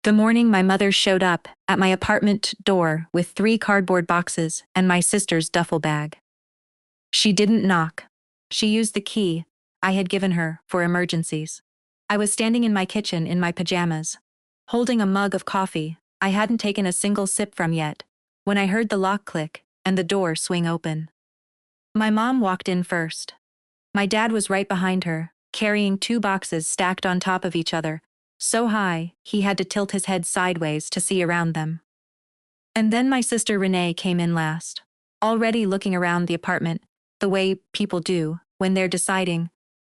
The morning my mother showed up at my apartment door with 3 cardboard boxes and my sister's duffel bag. She didn't knock. She used the key I had given her for emergencies. I was standing in my kitchen in my pajamas, holding a mug of coffee I hadn't taken a single sip from yet, when I heard the lock click and the door swing open. My mom walked in first. My dad was right behind her, carrying 2 boxes stacked on top of each other, so high he had to tilt his head sideways to see around them. And then my sister Renee came in last, already looking around the apartment the way people do when they're deciding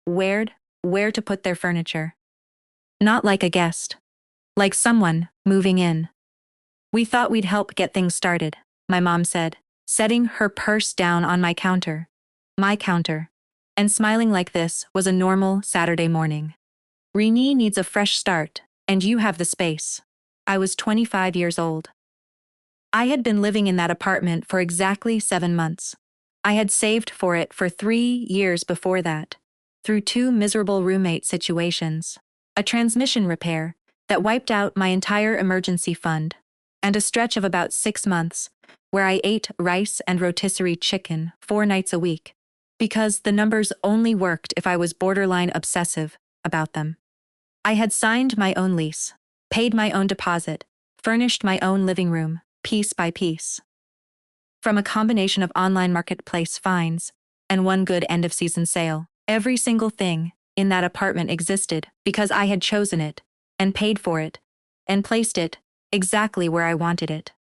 where where to put their furniture. Not like a guest, like someone moving in. "We thought we'd help get things started," my mom said, setting her purse down on my counter, and smiling like this was a normal Saturday morning. "Renee needs a fresh start, and you have the space." I was 25 years old. I had been living in that apartment for exactly 7 months. I had saved for it for 3 years before that, through 2 miserable roommate situations, a transmission repair that wiped out my entire emergency fund, and a stretch of about 6 months where I ate rice and rotisserie chicken 4 nights a week, because the numbers only worked if I was borderline obsessive about them. I had signed my own lease, paid my own deposit, furnished my own living room, piece by piece. From a combination of online marketplace finds and one good end-of-season sale, every single thing in that apartment existed because I had chosen it, and paid for it, and placed it exactly where I wanted it.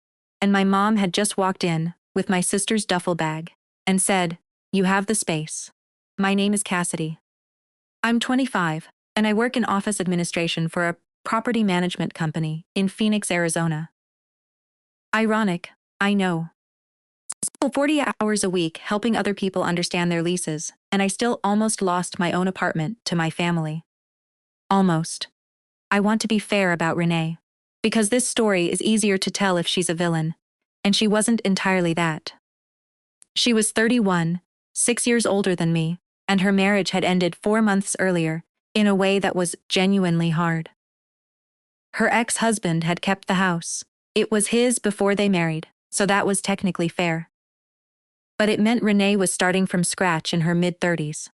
And my mom had just walked in with my sister's duffel bag and said, "You have the space." My name is Cassidy. I'm 25, and I work in office administration for a property management company in Phoenix, Arizona. Ironic, I know. Still 40 hours a week helping other people understand their leases, and I still almost lost my own apartment to my family. Almost. I want to be fair about Renee, because this story is easier to tell if she's a villain, and she wasn't entirely that. She was 31, 6 years older than me, and her marriage had ended 4 months earlier, in a way that was genuinely hard. Her ex-husband had kept the house. It was his before they married, so that was technically fair. But it meant Renee was starting from scratch in her mid-30s.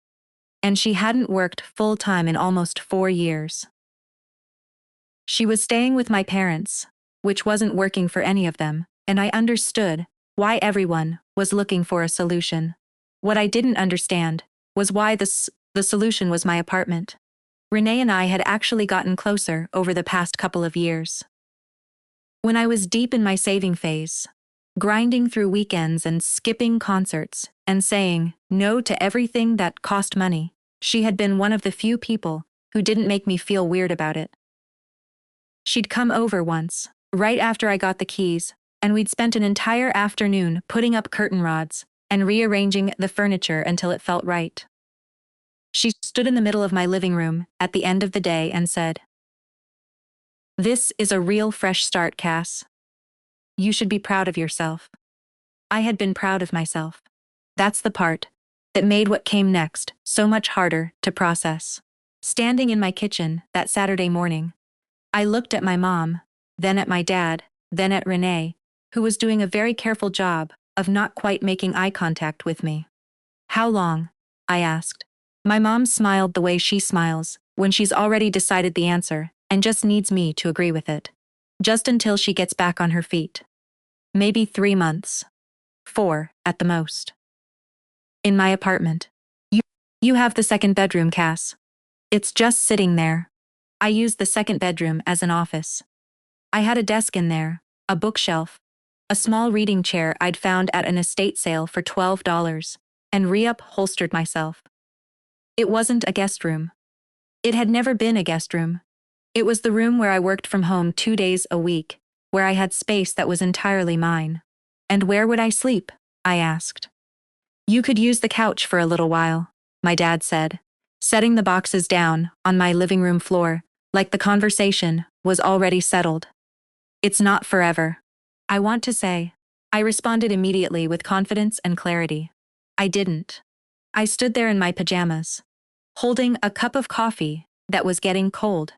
And she hadn't worked full-time in almost 4 years. She was staying with my parents, which wasn't working for any of them, and I understood why everyone was looking for a solution. What I didn't understand was why the solution was my apartment. Renee and I had actually gotten closer over the past couple of years. When I was deep in my saving phase, grinding through weekends and skipping concerts and saying no to everything that cost money, she had been one of the few people who didn't make me feel weird about it. She'd come over once, right after I got the keys, and we'd spent an entire afternoon putting up curtain rods and rearranging the furniture until it felt right. She stood in the middle of my living room at the end of the day and said, "This is a real fresh start, Cass. You should be proud of yourself." I had been proud of myself. That's the part that made what came next so much harder to process. Standing in my kitchen that Saturday morning, I looked at my mom, then at my dad, then at Renee, who was doing a very careful job of not quite making eye contact with me. "How long?" I asked. My mom smiled the way she smiles when she's already decided the answer and just needs me to agree with it. "Just until she gets back on her feet. Maybe 3 months. 4 at the most." "In my apartment. You have the second bedroom, Cass. It's just sitting there." I used the second bedroom as an office. I had a desk in there, a bookshelf, a small reading chair I'd found at an estate sale for $12, and re-upholstered myself. It wasn't a guest room. It had never been a guest room. It was the room where I worked from home 2 days a week, where I had space that was entirely mine. "And where would I sleep?" I asked. "You could use the couch for a little while," my dad said, setting the boxes down on my living room floor, like the conversation was already settled. "It's not forever. I want to say." I responded immediately with confidence and clarity. I didn't. I stood there in my pajamas, holding a cup of coffee that was getting cold,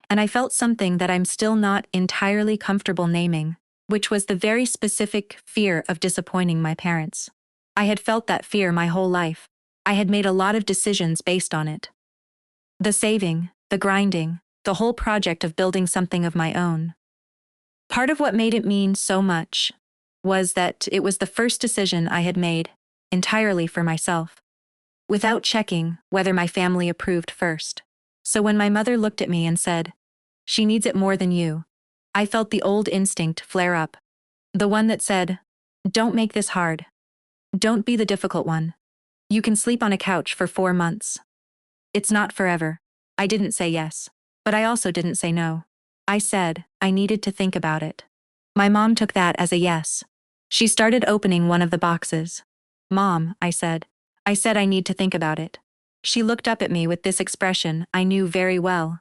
And I felt something that I'm still not entirely comfortable naming, which was the very specific fear of disappointing my parents. I had felt that fear my whole life. I had made a lot of decisions based on it. The saving, the grinding, the whole project of building something of my own. Part of what made it mean so much was that it was the first decision I had made entirely for myself, without checking whether my family approved first. So when my mother looked at me and said, "She needs it more than you," I felt the old instinct flare up. The one that said, "Don't make this hard. Don't be the difficult one. You can sleep on a couch for 4 months. It's not forever." I didn't say yes, but I also didn't say no. I said I needed to think about it. My mom took that as a yes. She started opening one of the boxes. "Mom," I said I need to think about it." She looked up at me with this expression I knew very well,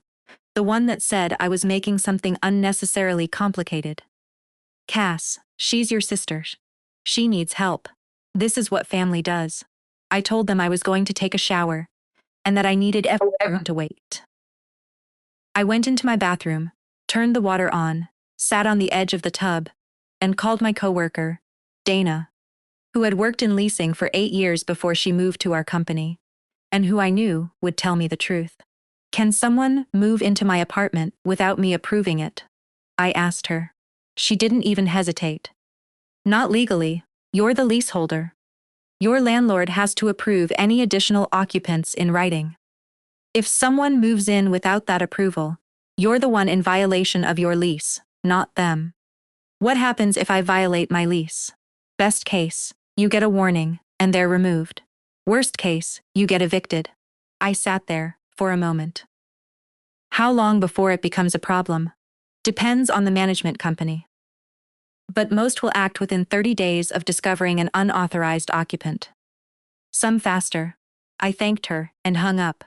the one that said I was making something unnecessarily complicated. "Cass, she's your sister. She needs help. This is what family does." I told them I was going to take a shower, and that I needed everyone to wait. I went into my bathroom, turned the water on, sat on the edge of the tub, and called my coworker, Dana, who had worked in leasing for 8 years before she moved to our company, and who I knew would tell me the truth. "Can someone move into my apartment without me approving it?" I asked her. She didn't even hesitate. "Not legally. You're the leaseholder. Your landlord has to approve any additional occupants in writing. If someone moves in without that approval, you're the one in violation of your lease, not them. What happens if I violate my lease? Best case, you get a warning, and they're removed. Worst case, you get evicted." I sat there for a moment. How long before it becomes a problem? Depends on the management company. But most will act within 30 days of discovering an unauthorized occupant. Some faster. I thanked her and hung up.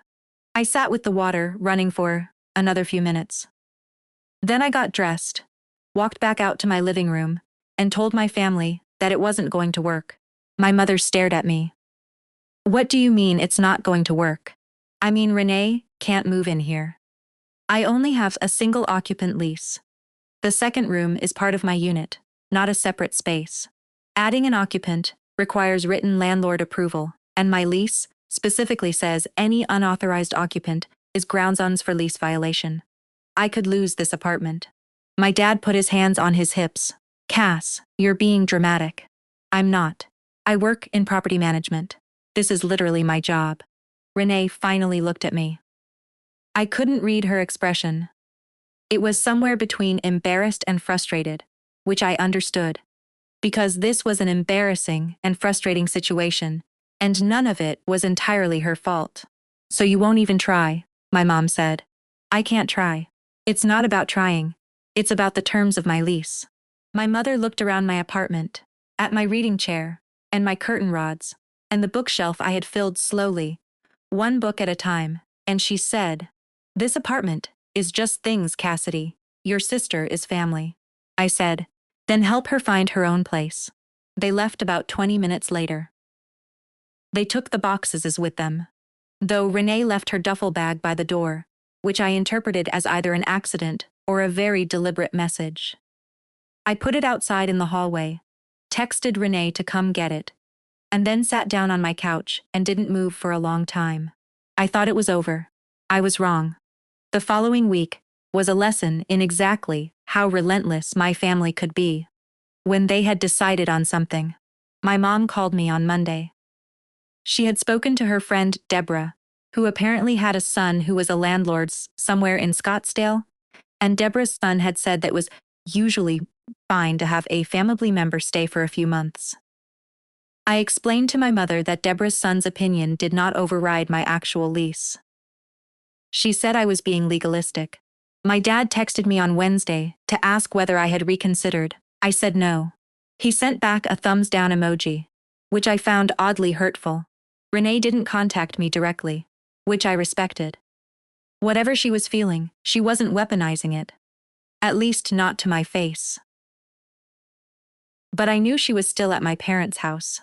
I sat with the water running for another few minutes. Then I got dressed, walked back out to my living room, and told my family that it wasn't going to work. My mother stared at me. "What do you mean it's not going to work?" "I mean Renee can't move in here. I only have a single occupant lease. The second room is part of my unit, not a separate space. Adding an occupant requires written landlord approval, and my lease specifically says any unauthorized occupant is grounds for lease violation. I could lose this apartment." My dad put his hands on his hips. "Cass, you're being dramatic." "I'm not. I work in property management. This is literally my job." Renee finally looked at me. I couldn't read her expression. It was somewhere between embarrassed and frustrated, which I understood, because this was an embarrassing and frustrating situation, and none of it was entirely her fault. "So you won't even try," my mom said. "I can't try. It's not about trying. It's about the terms of my lease." My mother looked around my apartment, at my reading chair, and my curtain rods, and the bookshelf I had filled slowly, one book at a time, and she said, "This apartment is just things, Cassidy. Your sister is family." I said, "Then help her find her own place." They left about 20 minutes later. They took the boxes as with them, though Renee left her duffel bag by the door, which I interpreted as either an accident or a very deliberate message. I put it outside in the hallway, texted Renee to come get it, and then sat down on my couch and didn't move for a long time. I thought it was over. I was wrong. The following week was a lesson in exactly how relentless my family could be. When they had decided on something, my mom called me on Monday. She had spoken to her friend Deborah, who apparently had a son who was a landlord somewhere in Scottsdale, and Deborah's son had said that it was usually fine to have a family member stay for a few months. I explained to my mother that Deborah's son's opinion did not override my actual lease. She said I was being legalistic. My dad texted me on Wednesday to ask whether I had reconsidered. I said no. He sent back a thumbs down emoji, which I found oddly hurtful. Renee didn't contact me directly, which I respected. Whatever she was feeling, she wasn't weaponizing it. At least not to my face. But I knew she was still at my parents' house.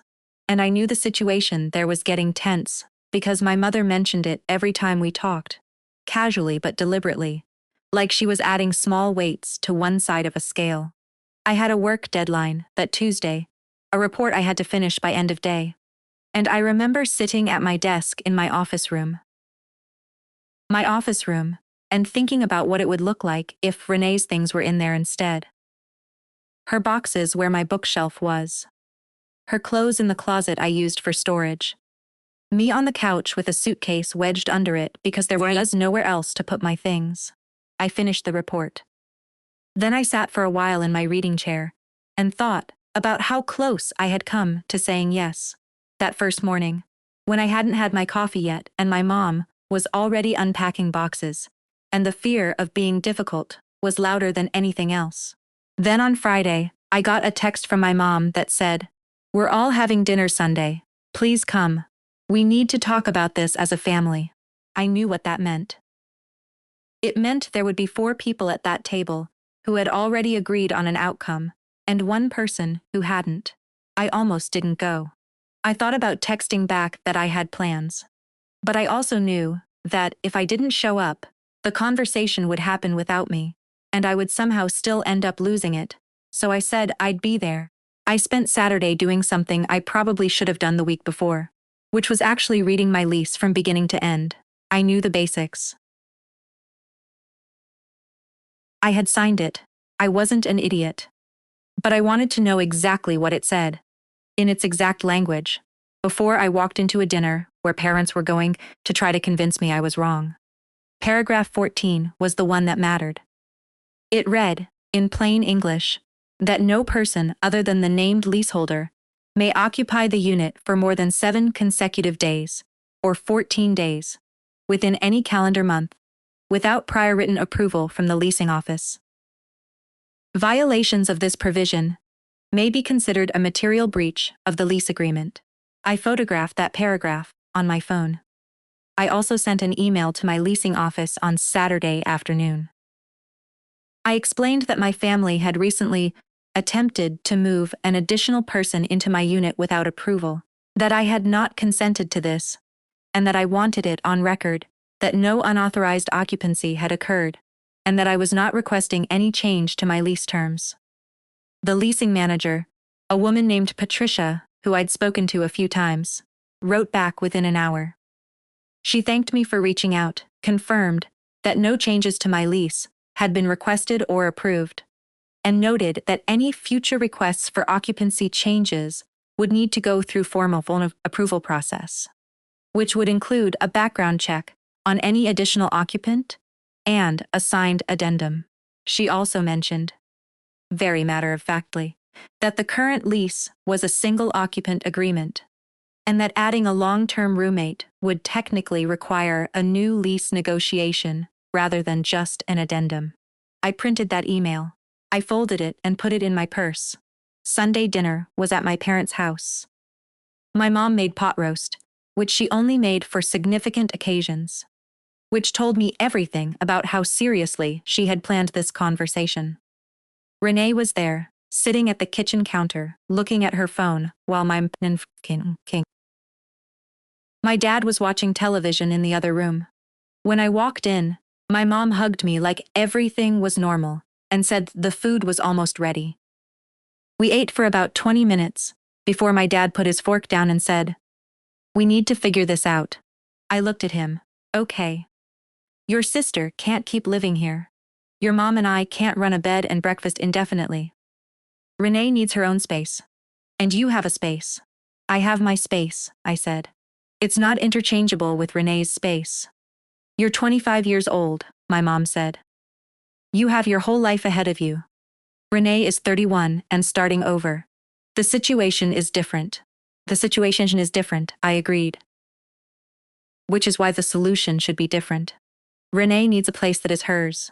And I knew the situation there was getting tense, because my mother mentioned it every time we talked. Casually but deliberately. like she was adding small weights to one side of a scale. I had a work deadline that Tuesday, a report I had to finish by end of day. And I remember sitting at my desk in my office room, and thinking about what it would look like if Renee's things were in there instead. Her boxes where my bookshelf was. Her clothes in the closet I used for storage. Me on the couch with a suitcase wedged under it because there was nowhere else to put my things. I finished the report. Then I sat for a while in my reading chair and thought about how close I had come to saying yes. That first morning, when I hadn't had my coffee yet and my mom was already unpacking boxes, and the fear of being difficult was louder than anything else. Then on Friday, I got a text from my mom that said, "We're all having dinner Sunday. Please come. We need to talk about this as a family." I knew what that meant. It meant there would be 4 people at that table who had already agreed on an outcome, and 1 person who hadn't. I almost didn't go. I thought about texting back that I had plans. But I also knew that if I didn't show up, the conversation would happen without me, and I would somehow still end up losing it, so I said I'd be there. I spent Saturday doing something I probably should have done the week before, which was actually reading my lease from beginning to end. I knew the basics. I had signed it. I wasn't an idiot. But I wanted to know exactly what it said, in its exact language, before I walked into a dinner where parents were going to try to convince me I was wrong. Paragraph 14 was the one that mattered. It read, in plain English, that no person other than the named leaseholder may occupy the unit for more than 7 consecutive days, or 14 days, within any calendar month, without prior written approval from the leasing office. Violations of this provision may be considered a material breach of the lease agreement. I photographed that paragraph on my phone. I also sent an email to my leasing office on Saturday afternoon. I explained that my family had recently attempted to move an additional person into my unit without approval, that I had not consented to this, and that I wanted it on record that no unauthorized occupancy had occurred, and that I was not requesting any change to my lease terms. The leasing manager, a woman named Patricia, who I'd spoken to a few times, wrote back within an hour. She thanked me for reaching out, confirmed that no changes to my lease had been requested or approved, and noted that any future requests for occupancy changes would need to go through formal approval process, which would include a background check on any additional occupant and a signed addendum. She also mentioned, very matter-of-factly, that the current lease was a single-occupant agreement, and that adding a long-term roommate would technically require a new lease negotiation rather than just an addendum. I printed that email. I folded it and put it in my purse. Sunday dinner was at my parents' house. My mom made pot roast, which she only made for significant occasions, which told me everything about how seriously she had planned this conversation. Renee was there, sitting at the kitchen counter, looking at her phone while my dad was watching television in the other room. When I walked in, my mom hugged me like everything was normal and said the food was almost ready. We ate for about 20 minutes before my dad put his fork down and said, "We need to figure this out." I looked at him. "Okay. Your sister can't keep living here. Your mom and I can't run a bed and breakfast indefinitely. Renee needs her own space. And you have a space." "I have my space," I said. "It's not interchangeable with Renee's space." "You're 25 years old," my mom said. "You have your whole life ahead of you. Renee is 31 and starting over. The situation is different." "The situation is different," I agreed. "Which is why the solution should be different. Renee needs a place that is hers.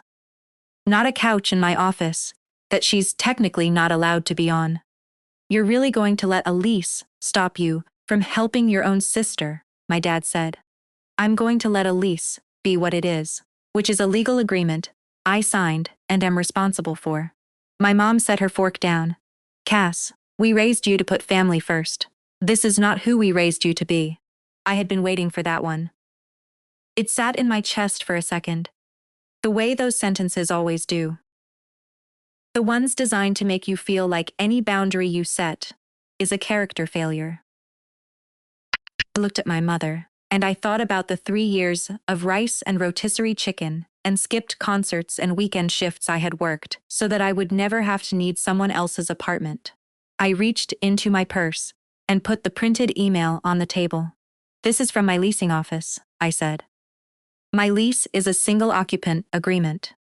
Not a couch in my office that she's technically not allowed to be on. You're really going to let a lease stop you from helping your own sister," my dad said. "I'm going to let a lease be what it is, which is a legal agreement I signed and am responsible for." My mom set her fork down. "Cass, we raised you to put family first. This is not who we raised you to be." I had been waiting for that one. It sat in my chest for a second. The way those sentences always do. The ones designed to make you feel like any boundary you set is a character failure. I looked at my mother, and I thought about the 3 years of rice and rotisserie chicken and skipped concerts and weekend shifts I had worked so that I would never have to need someone else's apartment. I reached into my purse and put the printed email on the table. "This is from my leasing office," I said. "My lease is a single-occupant agreement.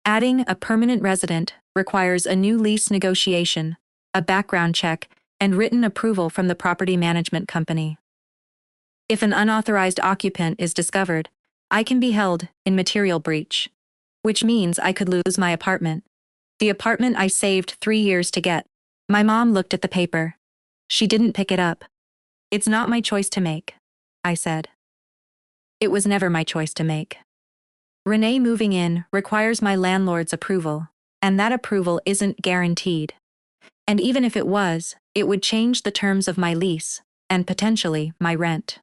Adding a permanent resident requires a new lease negotiation, a background check, and written approval from the property management company. If an unauthorized occupant is discovered, I can be held in material breach, which means I could lose my apartment. The apartment I saved 3 years to get." My mom looked at the paper. She didn't pick it up. "It's not my choice to make," I said. It was never my choice to make. Renee moving in requires my landlord's approval, and that approval isn't guaranteed. And even if it was, it would change the terms of my lease, and potentially my rent.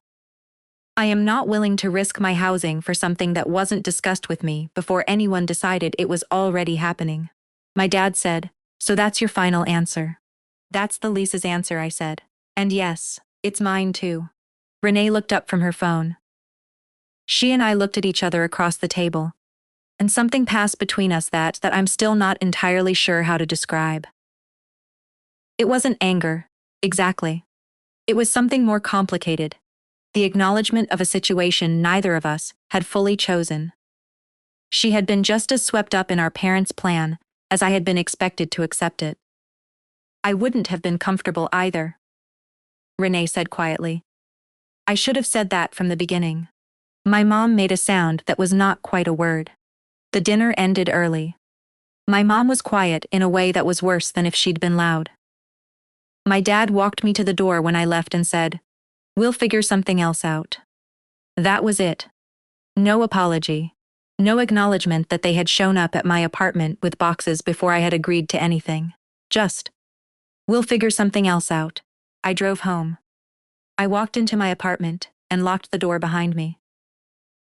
I am not willing to risk my housing for something that wasn't discussed with me before anyone decided it was already happening. My dad said, "So that's your final answer?" "That's the lease's answer," I said. "And yes, it's mine too." Renee looked up from her phone. She and I looked at each other across the table, and something passed between us that I'm still not entirely sure how to describe. It wasn't anger, exactly. It was something more complicated, the acknowledgement of a situation neither of us had fully chosen. She had been just as swept up in our parents' plan as I had been expected to accept it. "I wouldn't have been comfortable either," Renee said quietly. "I should have said that from the beginning." My mom made a sound that was not quite a word. The dinner ended early. My mom was quiet in a way that was worse than if she'd been loud. My dad walked me to the door when I left and said, "We'll figure something else out." That was it. No apology. No acknowledgement that they had shown up at my apartment with boxes before I had agreed to anything. Just, "We'll figure something else out." I drove home. I walked into my apartment and locked the door behind me.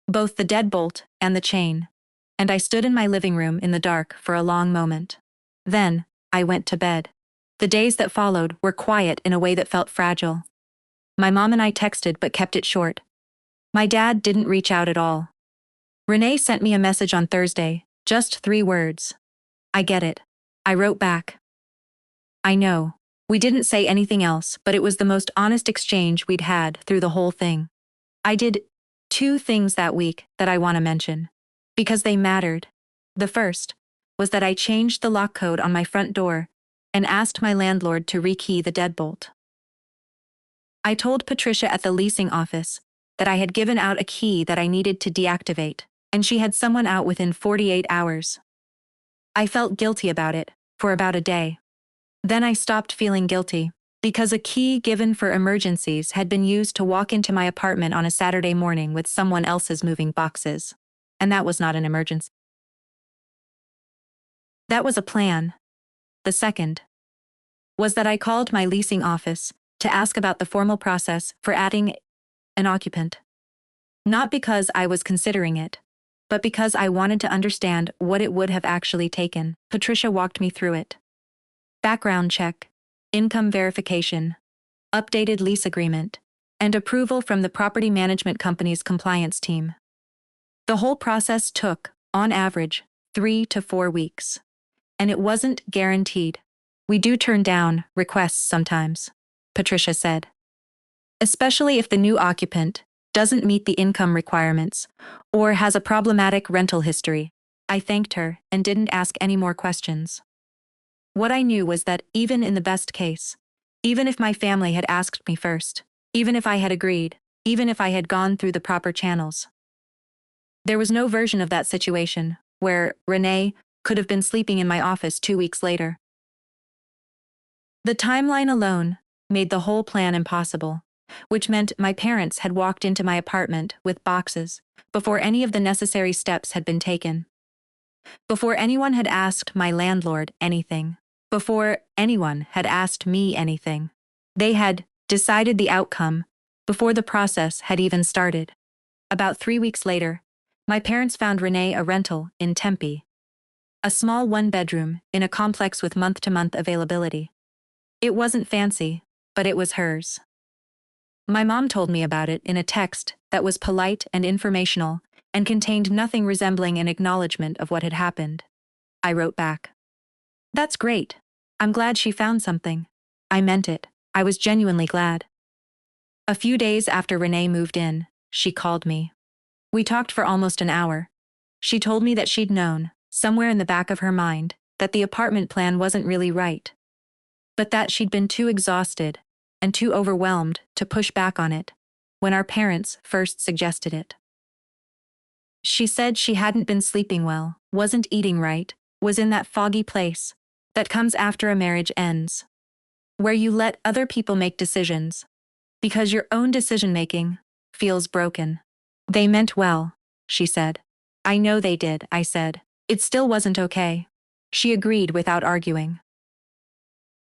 Both the deadbolt and the chain, and I stood in my living room in the dark for a long moment. Then, I went to bed. The days that followed were quiet in a way that felt fragile. My mom and I texted but kept it short. My dad didn't reach out at all. Renee sent me a message on Thursday, just 3 words. "I get it." I wrote back. "I know." We didn't say anything else, but it was the most honest exchange we'd had through the whole thing. I did 2 things that week that I want to mention, because they mattered. The first was that I changed the lock code on my front door and asked my landlord to rekey the deadbolt. I told Patricia at the leasing office that I had given out a key that I needed to deactivate, and she had someone out within 48 hours. I felt guilty about it for about a day. Then I stopped feeling guilty, because a key given for emergencies had been used to walk into my apartment on a Saturday morning with someone else's moving boxes. And that was not an emergency. That was a plan. The second was that I called my leasing office to ask about the formal process for adding an occupant. Not because I was considering it, but because I wanted to understand what it would have actually taken. Patricia walked me through it. Background check, income verification, updated lease agreement, and approval from the property management company's compliance team. The whole process took, on average, 3 to 4 weeks. And it wasn't guaranteed. "We do turn down requests sometimes," Patricia said. "Especially if the new occupant doesn't meet the income requirements or has a problematic rental history." I thanked her and didn't ask any more questions. What I knew was that even in the best case, even if my family had asked me first, even if I had agreed, even if I had gone through the proper channels, there was no version of that situation where Renee could have been sleeping in my office 2 weeks later. The timeline alone made the whole plan impossible, which meant my parents had walked into my apartment with boxes before any of the necessary steps had been taken. Before anyone had asked my landlord anything. Before anyone had asked me anything. They had decided the outcome before the process had even started. About 3 weeks later, My parents found Renee a rental in Tempe. A small one-bedroom in a complex with month-to-month availability. It wasn't fancy, but it was hers. My mom told me about it in a text that was polite and informational and contained nothing resembling an acknowledgement of what had happened. I wrote back. That's great. I'm glad she found something. I meant it. I was genuinely glad. A few days after Renee moved in, she called me. We talked for almost an hour. She told me that she'd known, somewhere in the back of her mind, that the apartment plan wasn't really right. But that she'd been too exhausted and too overwhelmed to push back on it when our parents first suggested it. She said she hadn't been sleeping well, wasn't eating right, was in that foggy place that comes after a marriage ends, where you let other people make decisions because your own decision-making feels broken. They meant well, she said. I know they did, I said. It still wasn't okay. She agreed without arguing.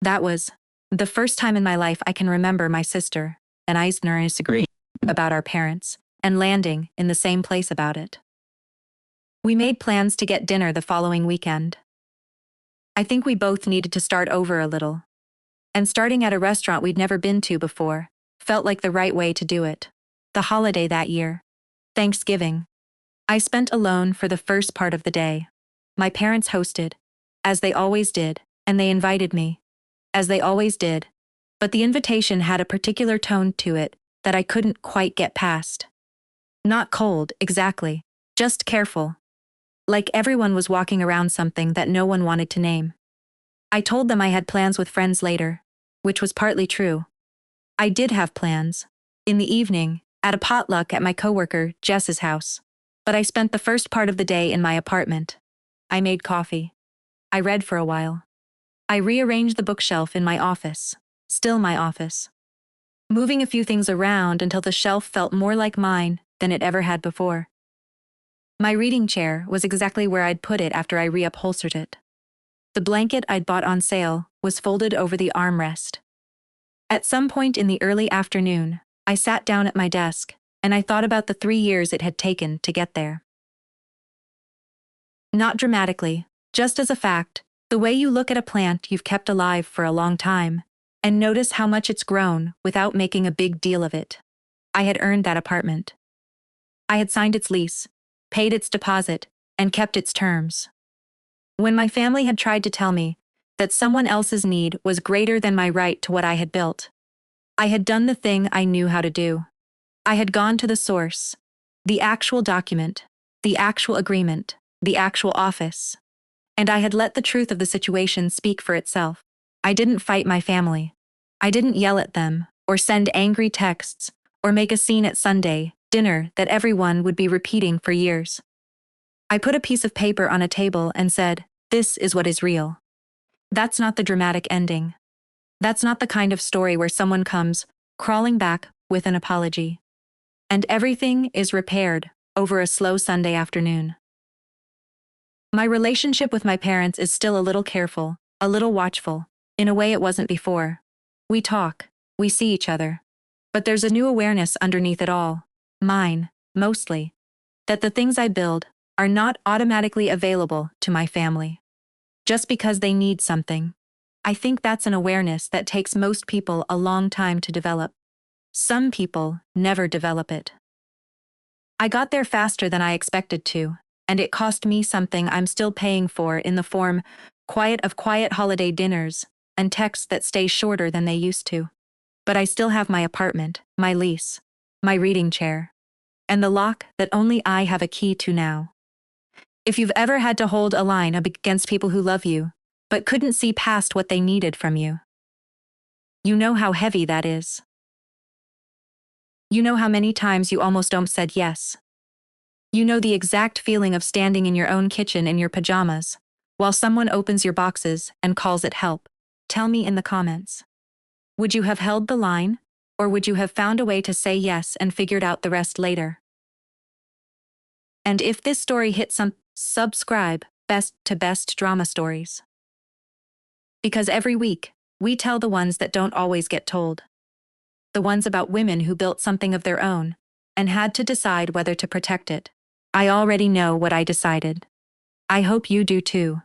That was the first time in my life I can remember my sister and I disagreeing about our parents and landing in the same place about it. We made plans to get dinner the following weekend. I think we both needed to start over a little. And starting at a restaurant we'd never been to before felt like the right way to do it. The holiday that year, Thanksgiving. I spent alone for the first part of the day. My parents hosted, as they always did, and they invited me, as they always did, but the invitation had a particular tone to it that I couldn't quite get past. Not cold, exactly, just careful. Like everyone was walking around something that no one wanted to name. I told them I had plans with friends later, which was partly true. I did have plans, in the evening, at a potluck at my coworker, Jess's house. But I spent the first part of the day in my apartment. I made coffee. I read for a while. I rearranged the bookshelf in my office, still my office. Moving a few things around until the shelf felt more like mine than it ever had before. My reading chair was exactly where I'd put it after I reupholstered it. The blanket I'd bought on sale was folded over the armrest. At some point in the early afternoon, I sat down at my desk, and I thought about the 3 years it had taken to get there. Not dramatically, just as a fact, the way you look at a plant you've kept alive for a long time, and notice how much it's grown without making a big deal of it. I had earned that apartment. I had signed its lease, paid its deposit, and kept its terms. When my family had tried to tell me that someone else's need was greater than my right to what I had built, I had done the thing I knew how to do. I had gone to the source, the actual document, the actual agreement, the actual office, and I had let the truth of the situation speak for itself. I didn't fight my family. I didn't yell at them, or send angry texts, or make a scene at Sunday dinner that everyone would be repeating for years. I put a piece of paper on a table and said, "This is what is real." That's not the dramatic ending. That's not the kind of story where someone comes crawling back with an apology. And everything is repaired over a slow Sunday afternoon. My relationship with my parents is still a little careful, a little watchful, in a way it wasn't before. We talk, we see each other. But there's a new awareness underneath it all, mine, mostly, that the things I build are not automatically available to my family. Just because they need something. I think that's an awareness that takes most people a long time to develop. Some people never develop it. I got there faster than I expected to, and it cost me something I'm still paying for in the form of quiet holiday dinners and texts that stay shorter than they used to. But I still have my apartment, my lease, my reading chair, and the lock that only I have a key to now. If you've ever had to hold a line up against people who love you, but couldn't see past what they needed from you, you know how heavy that is. You know how many times you almost said yes. You know the exact feeling of standing in your own kitchen in your pajamas, while someone opens your boxes and calls it help. Tell me in the comments. Would you have held the line, or would you have found a way to say yes and figured out the rest later? And if this story hit subscribe to Best Drama Stories. Because every week, we tell the ones that don't always get told. The ones about women who built something of their own and had to decide whether to protect it I already know what I decided. I hope you do too.